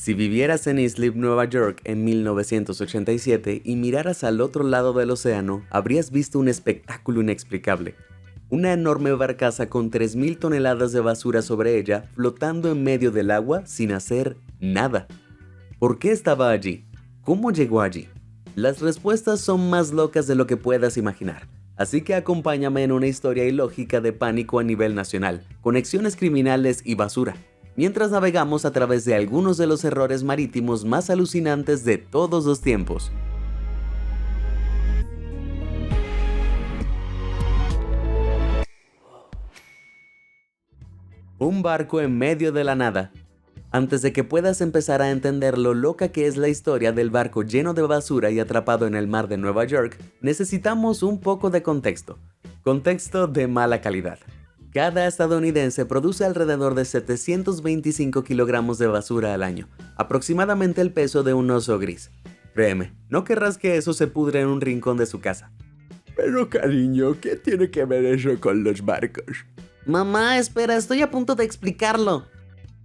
Si vivieras en Islip, Nueva York en 1987 y miraras al otro lado del océano, habrías visto un espectáculo inexplicable. Una enorme barcaza con 3.000 toneladas de basura sobre ella, flotando en medio del agua sin hacer nada. ¿Por qué estaba allí? ¿Cómo llegó allí? Las respuestas son más locas de lo que puedas imaginar. Así que acompáñame en una historia ilógica de pánico a nivel nacional, conexiones criminales y basura, mientras navegamos a través de algunos de los errores marítimos más alucinantes de todos los tiempos. Un barco en medio de la nada. Antes de que puedas empezar a entender lo loca que es la historia del barco lleno de basura y atrapado en el mar de Nueva York, necesitamos un poco de contexto. Contexto de mala calidad. Cada estadounidense produce alrededor de 725 kilogramos de basura al año, aproximadamente el peso de un oso gris. Créeme, no querrás que eso se pudre en un rincón de su casa. Pero cariño, ¿qué tiene que ver eso con los barcos? Mamá, espera, estoy a punto de explicarlo.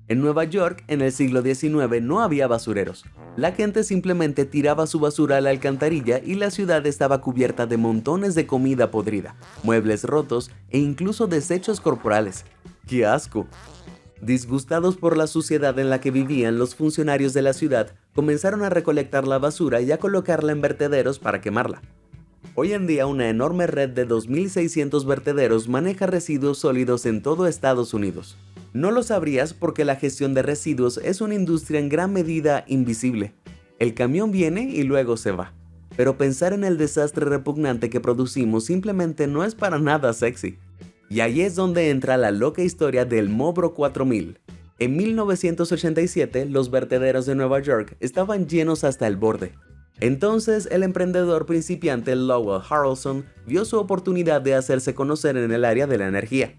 En Nueva York, en el siglo XIX, no había basureros. La gente simplemente tiraba su basura a la alcantarilla y la ciudad estaba cubierta de montones de comida podrida, muebles rotos e incluso desechos corporales. ¡Qué asco! Disgustados por la suciedad en la que vivían, los funcionarios de la ciudad comenzaron a recolectar la basura y a colocarla en vertederos para quemarla. Hoy en día, una enorme red de 2.600 vertederos maneja residuos sólidos en todo Estados Unidos. No lo sabrías porque la gestión de residuos es una industria en gran medida invisible. El camión viene y luego se va. Pero pensar en el desastre repugnante que producimos simplemente no es para nada sexy. Y ahí es donde entra la loca historia del Mobro 4000. En 1987, los vertederos de Nueva York estaban llenos hasta el borde. Entonces, el emprendedor principiante Lowell Harrelson vio su oportunidad de hacerse conocer en el área de la energía.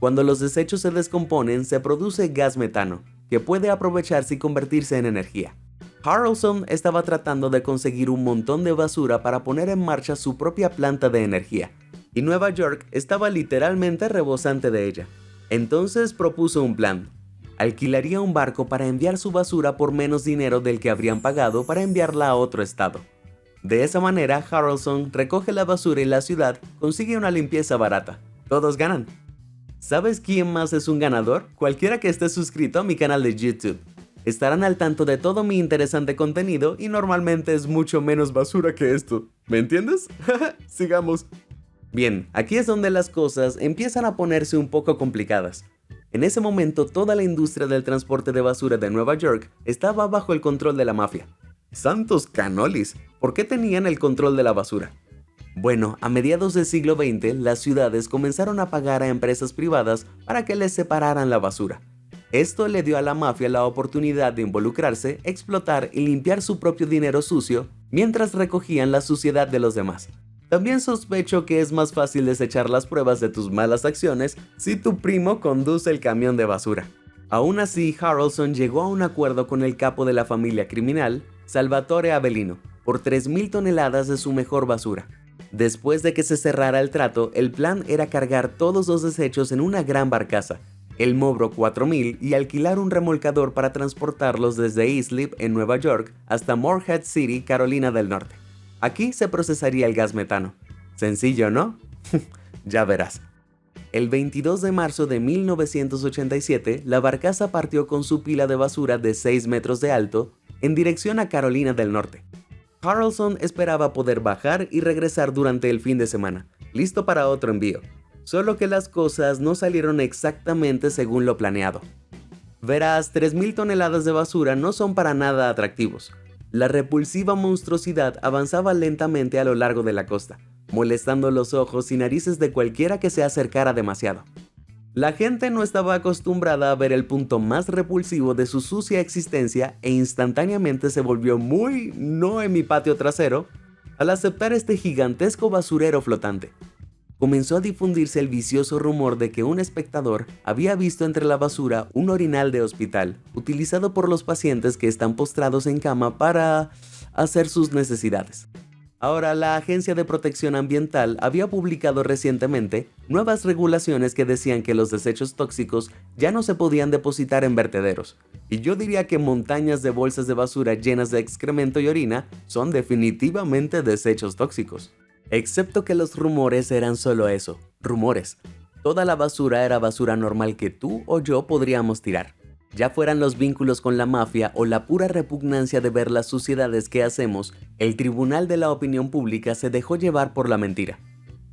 Cuando los desechos se descomponen, se produce gas metano, que puede aprovecharse y convertirse en energía. Harrelson estaba tratando de conseguir un montón de basura para poner en marcha su propia planta de energía, y Nueva York estaba literalmente rebosante de ella. Entonces propuso un plan. Alquilaría un barco para enviar su basura por menos dinero del que habrían pagado para enviarla a otro estado. De esa manera, Harrelson recoge la basura y la ciudad consigue una limpieza barata. Todos ganan. ¿Sabes quién más es un ganador? Cualquiera que esté suscrito a mi canal de YouTube. Estarán al tanto de todo mi interesante contenido y normalmente es mucho menos basura que esto. ¿Me entiendes? Sigamos. Bien, aquí es donde las cosas empiezan a ponerse un poco complicadas. En ese momento, toda la industria del transporte de basura de Nueva York estaba bajo el control de la mafia. ¡Santos canolis! ¿Por qué tenían el control de la basura? Bueno, a mediados del siglo XX, las ciudades comenzaron a pagar a empresas privadas para que les separaran la basura. Esto le dio a la mafia la oportunidad de involucrarse, explotar y limpiar su propio dinero sucio mientras recogían la suciedad de los demás. También sospecho que es más fácil desechar las pruebas de tus malas acciones si tu primo conduce el camión de basura. Aún así, Harrelson llegó a un acuerdo con el capo de la familia criminal, Salvatore Avellino, por 3.000 toneladas de su mejor basura. Después de que se cerrara el trato, el plan era cargar todos los desechos en una gran barcaza, el Mobro 4000, y alquilar un remolcador para transportarlos desde Islip, en Nueva York, hasta Morehead City, Carolina del Norte. Aquí se procesaría el gas metano. Sencillo, ¿no? Ya verás. El 22 de marzo de 1987, la barcaza partió con su pila de basura de 6 metros de alto en dirección a Carolina del Norte. Harrelson esperaba poder bajar y regresar durante el fin de semana, listo para otro envío, solo que las cosas no salieron exactamente según lo planeado. Verás, 3.000 toneladas de basura no son para nada atractivos. La repulsiva monstruosidad avanzaba lentamente a lo largo de la costa, molestando los ojos y narices de cualquiera que se acercara demasiado. La gente no estaba acostumbrada a ver el punto más repulsivo de su sucia existencia e instantáneamente se volvió muy no en mi patio trasero al aceptar este gigantesco basurero flotante. Comenzó a difundirse el vicioso rumor de que un espectador había visto entre la basura un orinal de hospital, utilizado por los pacientes que están postrados en cama para hacer sus necesidades. Ahora, la Agencia de Protección Ambiental había publicado recientemente nuevas regulaciones que decían que los desechos tóxicos ya no se podían depositar en vertederos. Y yo diría que montañas de bolsas de basura llenas de excremento y orina son definitivamente desechos tóxicos. Excepto que los rumores eran solo eso, rumores. Toda la basura era basura normal que tú o yo podríamos tirar. Ya fueran los vínculos con la mafia o la pura repugnancia de ver las suciedades que hacemos, el Tribunal de la Opinión Pública se dejó llevar por la mentira.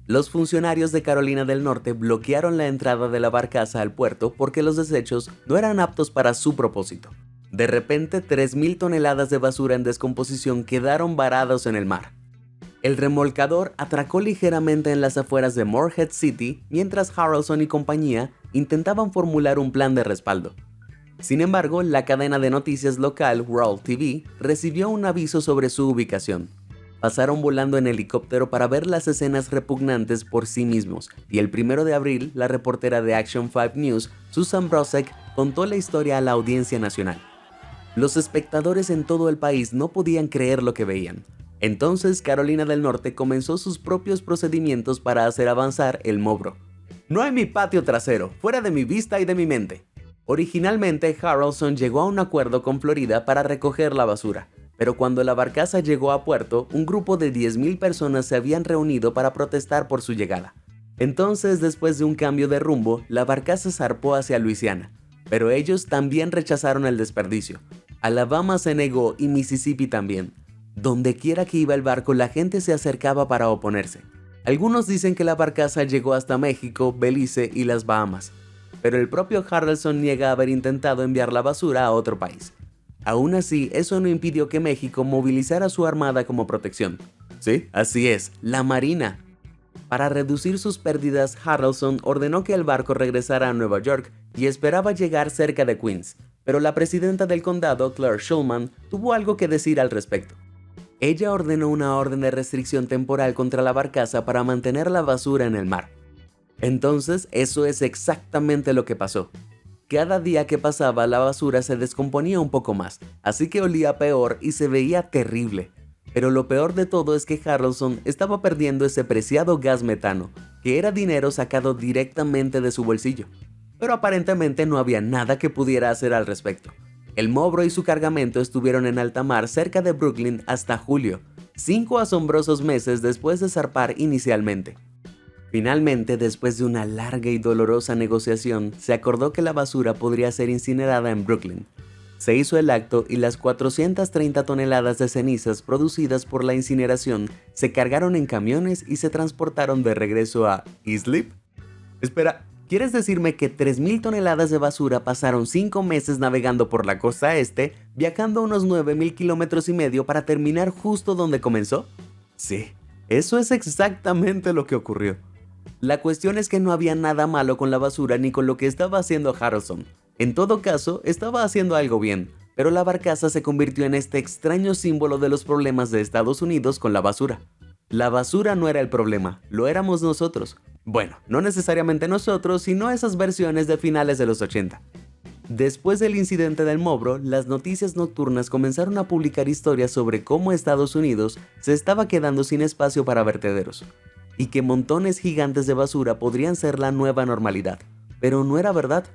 Los funcionarios de Carolina del Norte bloquearon la entrada de la barcaza al puerto porque los desechos no eran aptos para su propósito. De repente, 3.000 toneladas de basura en descomposición quedaron varados en el mar. El remolcador atracó ligeramente en las afueras de Morehead City mientras Harrelson y compañía intentaban formular un plan de respaldo. Sin embargo, la cadena de noticias local World TV recibió un aviso sobre su ubicación. Pasaron volando en helicóptero para ver las escenas repugnantes por sí mismos, y el 1 de abril, la reportera de Action 5 News, Susan Brozek, contó la historia a la audiencia nacional. Los espectadores en todo el país no podían creer lo que veían. Entonces, Carolina del Norte comenzó sus propios procedimientos para hacer avanzar el Mobro. No hay mi patio trasero, fuera de mi vista y de mi mente. Originalmente, Harrelson llegó a un acuerdo con Florida para recoger la basura, pero cuando la barcaza llegó a puerto, un grupo de 10.000 personas se habían reunido para protestar por su llegada. Entonces, después de un cambio de rumbo, la barcaza zarpó hacia Luisiana, pero ellos también rechazaron el desperdicio. Alabama se negó y Mississippi también. Donde quiera que iba el barco, la gente se acercaba para oponerse. Algunos dicen que la barcaza llegó hasta México, Belice y las Bahamas, pero el propio Harrelson niega haber intentado enviar la basura a otro país. Aún así, eso no impidió que México movilizara su armada como protección. Sí, así es, la Marina. Para reducir sus pérdidas, Harrelson ordenó que el barco regresara a Nueva York y esperaba llegar cerca de Queens, pero la presidenta del condado, Claire Schulman, tuvo algo que decir al respecto. Ella ordenó una orden de restricción temporal contra la barcaza para mantener la basura en el mar. Entonces, eso es exactamente lo que pasó. Cada día que pasaba, la basura se descomponía un poco más, así que olía peor y se veía terrible. Pero lo peor de todo es que Harrelson estaba perdiendo ese preciado gas metano, que era dinero sacado directamente de su bolsillo. Pero aparentemente no había nada que pudiera hacer al respecto. El Mobro y su cargamento estuvieron en alta mar cerca de Brooklyn hasta julio, 5 asombrosos meses después de zarpar inicialmente. Finalmente, después de una larga y dolorosa negociación, se acordó que la basura podría ser incinerada en Brooklyn. Se hizo el acto y las 430 toneladas de cenizas producidas por la incineración se cargaron en camiones y se transportaron de regreso a Islip. Espera, ¿quieres decirme que 3.000 toneladas de basura pasaron 5 meses navegando por la costa este, viajando unos 9.000 kilómetros y medio para terminar justo donde comenzó? Sí, eso es exactamente lo que ocurrió. La cuestión es que no había nada malo con la basura ni con lo que estaba haciendo Harrelson. En todo caso, estaba haciendo algo bien, pero la barcaza se convirtió en este extraño símbolo de los problemas de Estados Unidos con la basura. La basura no era el problema, lo éramos nosotros. Bueno, no necesariamente nosotros, sino esas versiones de finales de los 80. Después del incidente del Mobro, las noticias nocturnas comenzaron a publicar historias sobre cómo Estados Unidos se estaba quedando sin espacio para vertederos, y que montones gigantes de basura podrían ser la nueva normalidad. Pero no era verdad.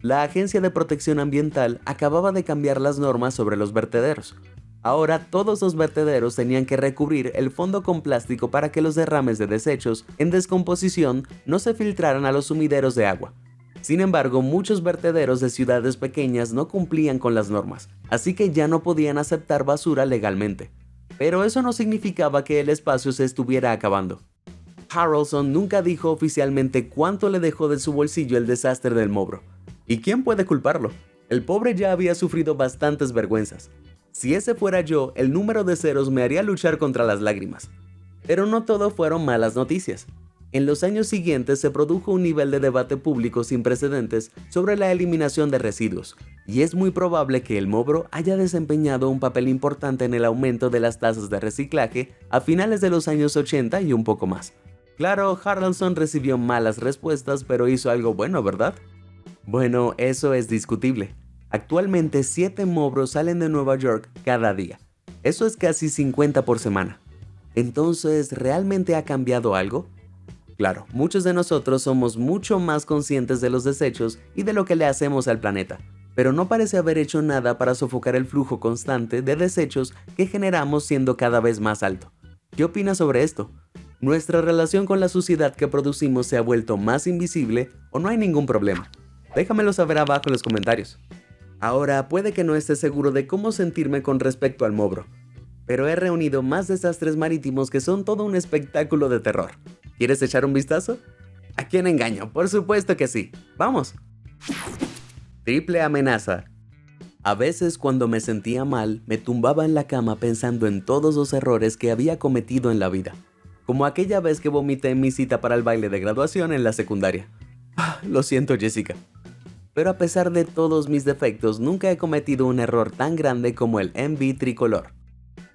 La Agencia de Protección Ambiental acababa de cambiar las normas sobre los vertederos. Ahora todos los vertederos tenían que recubrir el fondo con plástico para que los derrames de desechos en descomposición no se filtraran a los sumideros de agua. Sin embargo, muchos vertederos de ciudades pequeñas no cumplían con las normas, así que ya no podían aceptar basura legalmente. Pero eso no significaba que el espacio se estuviera acabando. Harrelson nunca dijo oficialmente cuánto le dejó de su bolsillo el desastre del Mobro. ¿Y quién puede culparlo? El pobre ya había sufrido bastantes vergüenzas. Si ese fuera yo, el número de ceros me haría luchar contra las lágrimas. Pero no todo fueron malas noticias. En los años siguientes se produjo un nivel de debate público sin precedentes sobre la eliminación de residuos, y es muy probable que el Mobro haya desempeñado un papel importante en el aumento de las tasas de reciclaje a finales de los años 80 y un poco más. Claro, Harrelson recibió malas respuestas, pero hizo algo bueno, ¿verdad? Bueno, eso es discutible. Actualmente 7 Mobros salen de Nueva York cada día. Eso es casi 50 por semana. Entonces, ¿realmente ha cambiado algo? Claro, muchos de nosotros somos mucho más conscientes de los desechos y de lo que le hacemos al planeta, pero no parece haber hecho nada para sofocar el flujo constante de desechos que generamos siendo cada vez más alto. ¿Qué opinas sobre esto? ¿Nuestra relación con la suciedad que producimos se ha vuelto más invisible o no hay ningún problema? Déjamelo saber abajo en los comentarios. Ahora, puede que no esté seguro de cómo sentirme con respecto al Mobro, pero he reunido más desastres marítimos que son todo un espectáculo de terror. ¿Quieres echar un vistazo? ¿A quién engaño? Por supuesto que sí. ¡Vamos! Triple amenaza. A veces cuando me sentía mal, me tumbaba en la cama pensando en todos los errores que había cometido en la vida. Como aquella vez que vomité en mi cita para el baile de graduación en la secundaria. Lo siento, Jessica. Pero a pesar de todos mis defectos, nunca he cometido un error tan grande como el MV tricolor.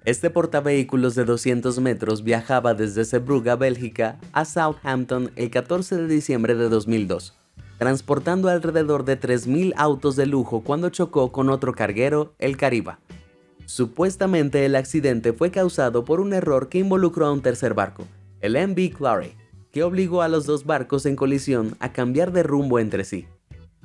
Este portavehículos de 200 metros viajaba desde Zeebrugge, Bélgica, a Southampton el 14 de diciembre de 2002, transportando alrededor de 3.000 autos de lujo cuando chocó con otro carguero, el Cariba. Supuestamente el accidente fue causado por un error que involucró a un tercer barco, el MV Clary, que obligó a los dos barcos en colisión a cambiar de rumbo entre sí.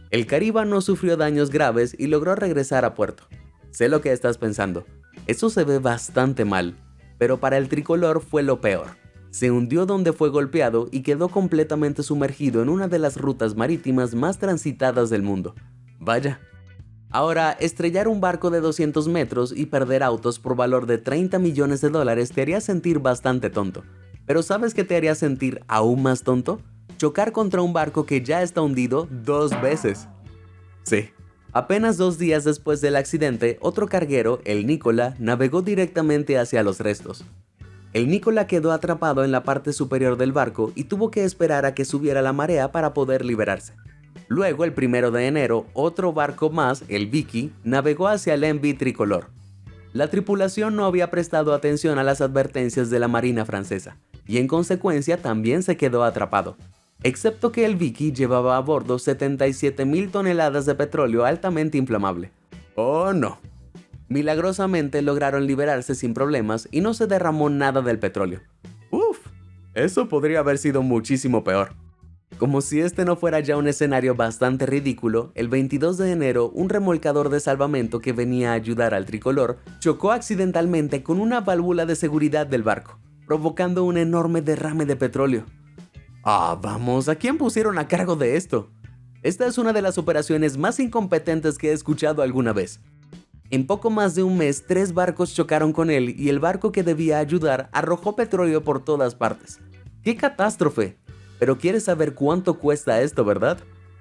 El Cariba no sufrió daños graves y logró regresar a puerto. Sé lo que estás pensando. Eso se ve bastante mal, pero para el tricolor fue lo peor. Se hundió donde fue golpeado y quedó completamente sumergido en una de las rutas marítimas más transitadas del mundo. Vaya. Ahora, estrellar un barco de 200 metros y perder autos por valor de 30 millones de dólares te haría sentir bastante tonto. Pero ¿sabes qué te haría sentir aún más tonto? Chocar contra un barco que ya está hundido 2 veces. Sí. Apenas 2 días después del accidente, otro carguero, el Nicola, navegó directamente hacia los restos. El Nicola quedó atrapado en la parte superior del barco y tuvo que esperar a que subiera la marea para poder liberarse. Luego, el 1 de enero, otro barco más, el Vicky, navegó hacia el MV tricolor. La tripulación no había prestado atención a las advertencias de la Marina francesa, y en consecuencia también se quedó atrapado. Excepto que el Vicky llevaba a bordo 77.000 toneladas de petróleo altamente inflamable. ¡Oh no! Milagrosamente lograron liberarse sin problemas y no se derramó nada del petróleo. ¡Uf! Eso podría haber sido muchísimo peor. Como si este no fuera ya un escenario bastante ridículo, el 22 de enero un remolcador de salvamento que venía a ayudar al tricolor chocó accidentalmente con una válvula de seguridad del barco, provocando un enorme derrame de petróleo. Vamos, ¿a quién pusieron a cargo de esto? Esta es una de las operaciones más incompetentes que he escuchado alguna vez. En poco más de un mes, 3 barcos chocaron con él y el barco que debía ayudar arrojó petróleo por todas partes. ¡Qué catástrofe! Pero quieres saber cuánto cuesta esto, ¿verdad?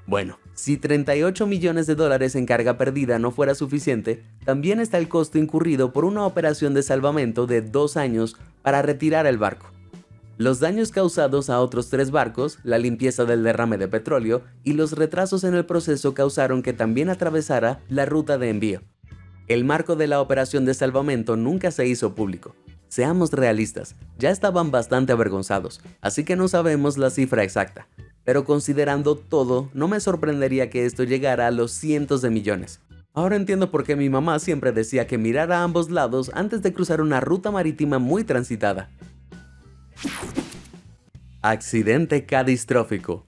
Bueno, si 38 millones de dólares en carga perdida no fuera suficiente, también está el costo incurrido por una operación de salvamento de 2 años para retirar el barco. Los daños causados a otros 3 barcos, la limpieza del derrame de petróleo y los retrasos en el proceso causaron que también atravesara la ruta de envío. El marco de la operación de salvamento nunca se hizo público. Seamos realistas, ya estaban bastante avergonzados, así que no sabemos la cifra exacta. Pero considerando todo, no me sorprendería que esto llegara a los cientos de millones. Ahora entiendo por qué mi mamá siempre decía que mirara a ambos lados antes de cruzar una ruta marítima muy transitada. Accidente catastrófico.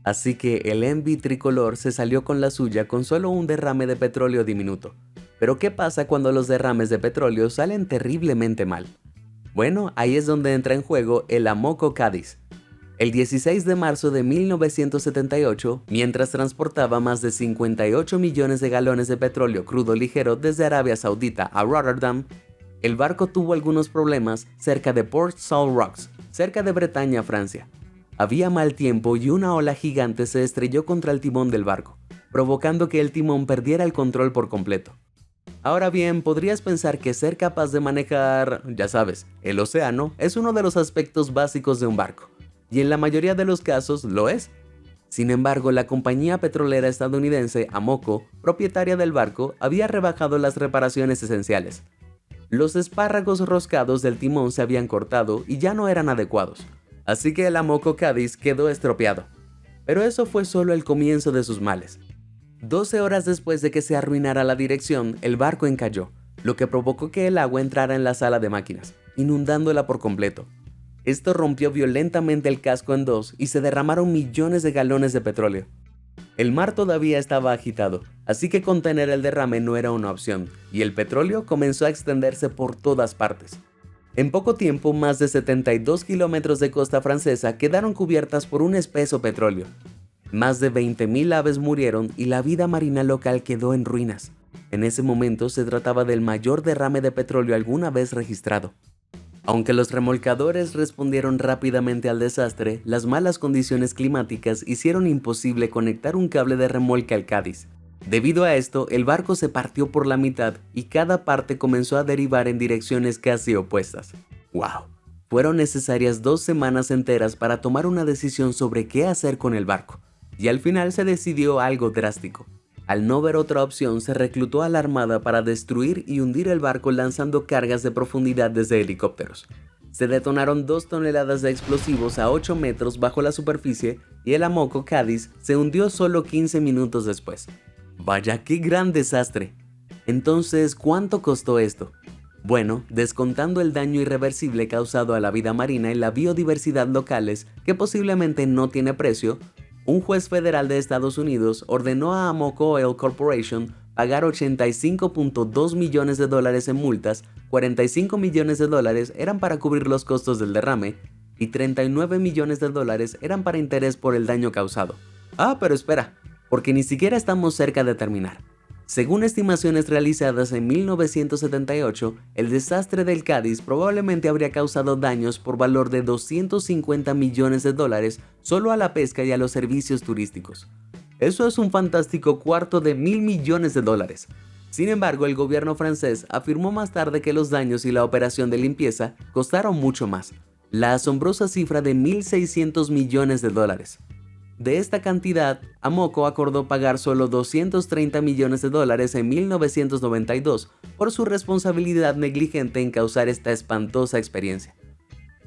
Así que el MV tricolor se salió con la suya con solo un derrame de petróleo diminuto. Pero ¿qué pasa cuando los derrames de petróleo salen terriblemente mal? Bueno, ahí es donde entra en juego el Amoco Cádiz. El 16 de marzo de 1978, mientras transportaba más de 58 millones de galones de petróleo crudo ligero desde Arabia Saudita a Rotterdam, el barco tuvo algunos problemas cerca de Port Saint Roch, cerca de Bretaña, Francia. Había mal tiempo y una ola gigante se estrelló contra el timón del barco, provocando que el timón perdiera el control por completo. Ahora bien, podrías pensar que ser capaz de manejar, ya sabes, el océano es uno de los aspectos básicos de un barco, y en la mayoría de los casos lo es. Sin embargo, la compañía petrolera estadounidense Amoco, propietaria del barco, había rebajado las reparaciones esenciales. Los espárragos roscados del timón se habían cortado y ya no eran adecuados, así que el Amoco Cádiz quedó estropeado. Pero eso fue solo el comienzo de sus males. 12 horas después de que se arruinara la dirección, el barco encalló, lo que provocó que el agua entrara en la sala de máquinas, inundándola por completo. Esto rompió violentamente el casco en dos y se derramaron millones de galones de petróleo. El mar todavía estaba agitado, así que contener el derrame no era una opción, y el petróleo comenzó a extenderse por todas partes. En poco tiempo, más de 72 kilómetros de costa francesa quedaron cubiertas por un espeso petróleo. Más de 20.000 aves murieron y la vida marina local quedó en ruinas. En ese momento se trataba del mayor derrame de petróleo alguna vez registrado. Aunque los remolcadores respondieron rápidamente al desastre, las malas condiciones climáticas hicieron imposible conectar un cable de remolque al Cádiz. Debido a esto, el barco se partió por la mitad y cada parte comenzó a derivar en direcciones casi opuestas. ¡Wow! Fueron necesarias 2 semanas enteras para tomar una decisión sobre qué hacer con el barco, y al final se decidió algo drástico. Al no ver otra opción, se reclutó a la armada para destruir y hundir el barco lanzando cargas de profundidad desde helicópteros. Se detonaron 2 toneladas de explosivos a 8 metros bajo la superficie y el Amoco Cádiz se hundió solo 15 minutos después. ¡Vaya qué gran desastre! Entonces, ¿cuánto costó esto? Bueno, descontando el daño irreversible causado a la vida marina y la biodiversidad locales, que posiblemente no tiene precio, un juez federal de Estados Unidos ordenó a Amoco Oil Corporation pagar $85.2 millones en multas, $45 millones eran para cubrir los costos del derrame y $39 millones eran para interés por el daño causado. Ah, pero espera, porque ni siquiera estamos cerca de terminar. Según estimaciones realizadas en 1978, el desastre del Cádiz probablemente habría causado daños por valor de $250 millones solo a la pesca y a los servicios turísticos. Eso es un fantástico $250 millones. Sin embargo, el gobierno francés afirmó más tarde que los daños y la operación de limpieza costaron mucho más, la asombrosa cifra de $1.600 millones. De esta cantidad, Amoco acordó pagar solo $230 millones en 1992 por su responsabilidad negligente en causar esta espantosa experiencia.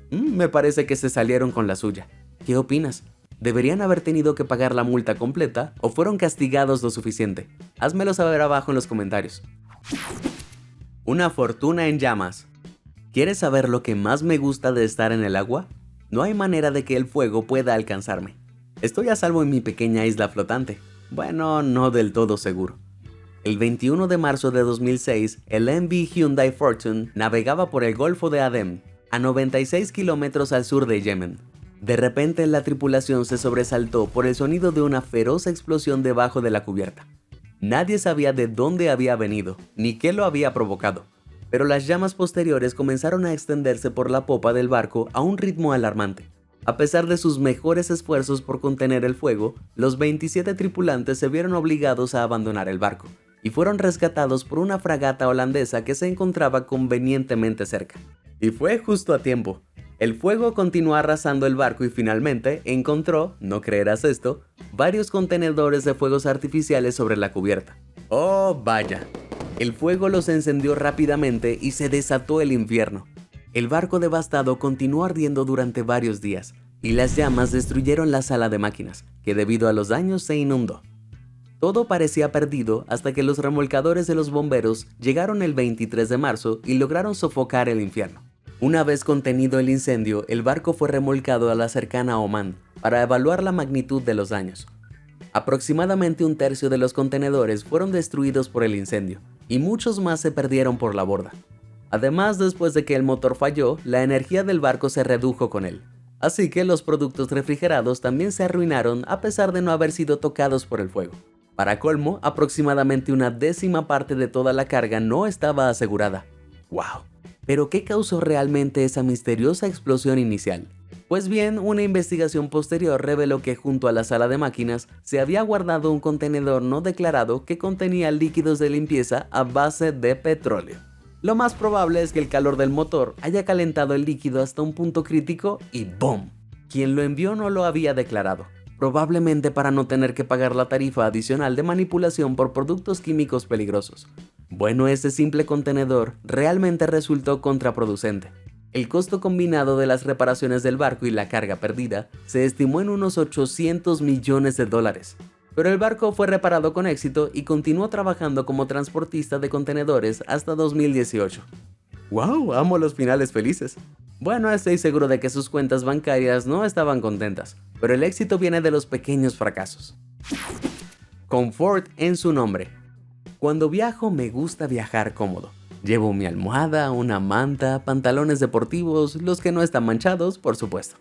Me parece que se salieron con la suya. ¿Qué opinas? ¿Deberían haber tenido que pagar la multa completa o fueron castigados lo suficiente? Házmelo saber abajo en los comentarios. Una fortuna en llamas. ¿Quieres saber lo que más me gusta de estar en el agua? No hay manera de que el fuego pueda alcanzarme. Estoy a salvo en mi pequeña isla flotante. Bueno, no del todo seguro. El 21 de marzo de 2006, el MV Hyundai Fortune navegaba por el Golfo de Adén, a 96 kilómetros al sur de Yemen. De repente la tripulación se sobresaltó por el sonido de una feroz explosión debajo de la cubierta. Nadie sabía de dónde había venido, ni qué lo había provocado, pero las llamas posteriores comenzaron a extenderse por la popa del barco a un ritmo alarmante. A pesar de sus mejores esfuerzos por contener el fuego, los 27 tripulantes se vieron obligados a abandonar el barco y fueron rescatados por una fragata holandesa que se encontraba convenientemente cerca. Y fue justo a tiempo. El fuego continuó arrasando el barco y finalmente encontró, no creerás esto, varios contenedores de fuegos artificiales sobre la cubierta. ¡Oh, vaya! El fuego los encendió rápidamente y se desató el infierno. El barco devastado continuó ardiendo durante varios días, y las llamas destruyeron la sala de máquinas, que debido a los daños se inundó. Todo parecía perdido hasta que los remolcadores de los bomberos llegaron el 23 de marzo y lograron sofocar el infierno. Una vez contenido el incendio, el barco fue remolcado a la cercana Omán para evaluar la magnitud de los daños. Aproximadamente un tercio de los contenedores fueron destruidos por el incendio, y muchos más se perdieron por la borda. Además, después de que el motor falló, la energía del barco se redujo con él. Así que los productos refrigerados también se arruinaron a pesar de no haber sido tocados por el fuego. Para colmo, aproximadamente una décima parte de toda la carga no estaba asegurada. ¡Wow! ¿Pero qué causó realmente esa misteriosa explosión inicial? Pues bien, una investigación posterior reveló que junto a la sala de máquinas se había guardado un contenedor no declarado que contenía líquidos de limpieza a base de petróleo. Lo más probable es que el calor del motor haya calentado el líquido hasta un punto crítico y ¡boom! Quien lo envió no lo había declarado, probablemente para no tener que pagar la tarifa adicional de manipulación por productos químicos peligrosos. Bueno, ese simple contenedor realmente resultó contraproducente. El costo combinado de las reparaciones del barco y la carga perdida se estimó en unos $800 millones. Pero el barco fue reparado con éxito y continuó trabajando como transportista de contenedores hasta 2018. ¡Wow! Amo los finales felices. Bueno, estoy seguro de que sus cuentas bancarias no estaban contentas, pero el éxito viene de los pequeños fracasos. Confort en su nombre. Cuando viajo me gusta viajar cómodo. Llevo mi almohada, una manta, pantalones deportivos, los que no están manchados, por supuesto.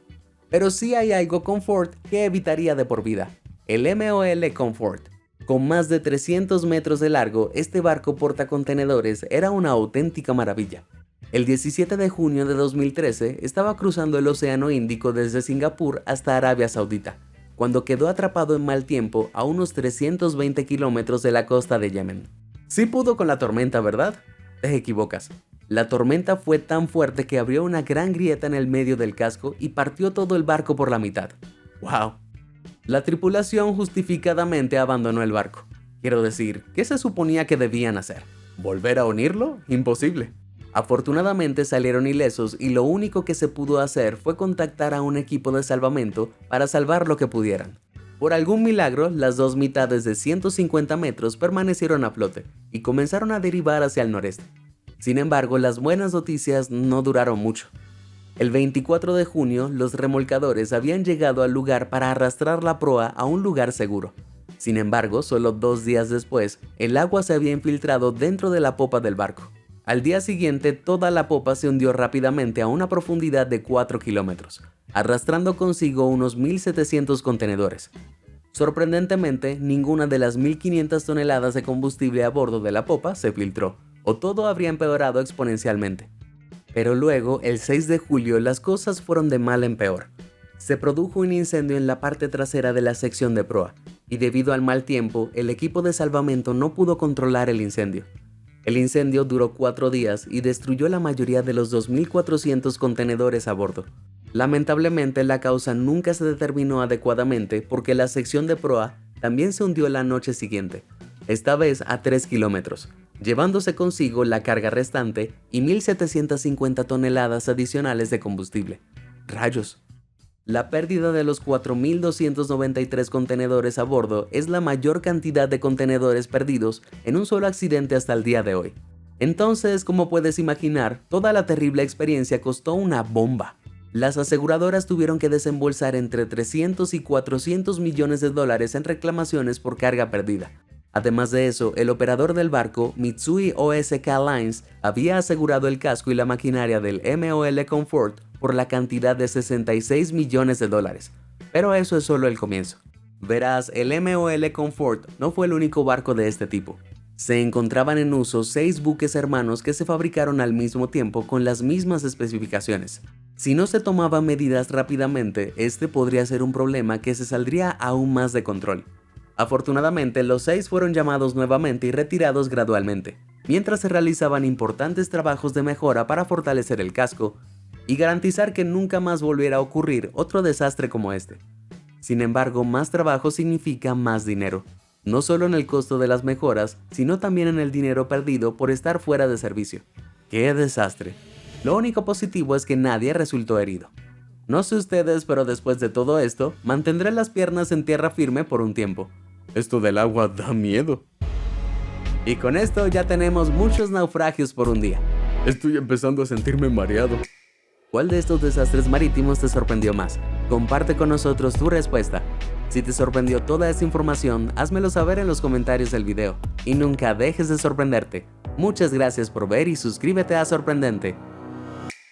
Pero sí hay algo confort que evitaría de por vida, el MOL Comfort. Con más de 300 metros de largo, este barco portacontenedores era una auténtica maravilla. El 17 de junio de 2013 estaba cruzando el Océano Índico desde Singapur hasta Arabia Saudita, cuando quedó atrapado en mal tiempo a unos 320 kilómetros de la costa de Yemen. Sí pudo con la tormenta, ¿verdad? Te equivocas. La tormenta fue tan fuerte que abrió una gran grieta en el medio del casco y partió todo el barco por la mitad. ¡Wow! La tripulación justificadamente abandonó el barco. Quiero decir, ¿qué se suponía que debían hacer? ¿Volver a unirlo? Imposible. Afortunadamente salieron ilesos y lo único que se pudo hacer fue contactar a un equipo de salvamento para salvar lo que pudieran. Por algún milagro, las dos mitades de 150 metros permanecieron a flote y comenzaron a derivar hacia el noreste. Sin embargo, las buenas noticias no duraron mucho. El 24 de junio, los remolcadores habían llegado al lugar para arrastrar la proa a un lugar seguro. Sin embargo, solo 2 días después, el agua se había infiltrado dentro de la popa del barco. Al día siguiente, toda la popa se hundió rápidamente a una profundidad de 4 kilómetros, arrastrando consigo unos 1.700 contenedores. Sorprendentemente, ninguna de las 1.500 toneladas de combustible a bordo de la popa se filtró, o todo habría empeorado exponencialmente. Pero luego, el 6 de julio, las cosas fueron de mal en peor. Se produjo un incendio en la parte trasera de la sección de proa, y debido al mal tiempo, el equipo de salvamento no pudo controlar el incendio. El incendio duró 4 días y destruyó la mayoría de los 2.400 contenedores a bordo. Lamentablemente, la causa nunca se determinó adecuadamente porque la sección de proa también se hundió la noche siguiente, esta vez a 3 kilómetros, llevándose consigo la carga restante y 1.750 toneladas adicionales de combustible. ¡Rayos! La pérdida de los 4.293 contenedores a bordo es la mayor cantidad de contenedores perdidos en un solo accidente hasta el día de hoy. Entonces, como puedes imaginar, toda la terrible experiencia costó una bomba. Las aseguradoras tuvieron que desembolsar entre 300 y 400 millones de dólares en reclamaciones por carga perdida. Además de eso, el operador del barco, Mitsui O.S.K. Lines, había asegurado el casco y la maquinaria del MOL Comfort por la cantidad de 66 millones de dólares. Pero eso es solo el comienzo. Verás, el MOL Comfort no fue el único barco de este tipo. Se encontraban en uso 6 buques hermanos que se fabricaron al mismo tiempo con las mismas especificaciones. Si no se tomaban medidas rápidamente, este podría ser un problema que se saldría aún más de control. Afortunadamente, los 6 fueron llamados nuevamente y retirados gradualmente, mientras se realizaban importantes trabajos de mejora para fortalecer el casco y garantizar que nunca más volviera a ocurrir otro desastre como este. Sin embargo, más trabajo significa más dinero, no solo en el costo de las mejoras, sino también en el dinero perdido por estar fuera de servicio. ¡Qué desastre! Lo único positivo es que nadie resultó herido. No sé ustedes, pero después de todo esto, mantendré las piernas en tierra firme por un tiempo. Esto del agua da miedo. Y con esto ya tenemos muchos naufragios por un día. Estoy empezando a sentirme mareado. ¿Cuál de estos desastres marítimos te sorprendió más? Comparte con nosotros tu respuesta. Si te sorprendió toda esta información, házmelo saber en los comentarios del video. Y nunca dejes de sorprenderte. Muchas gracias por ver y suscríbete a Sorprendente.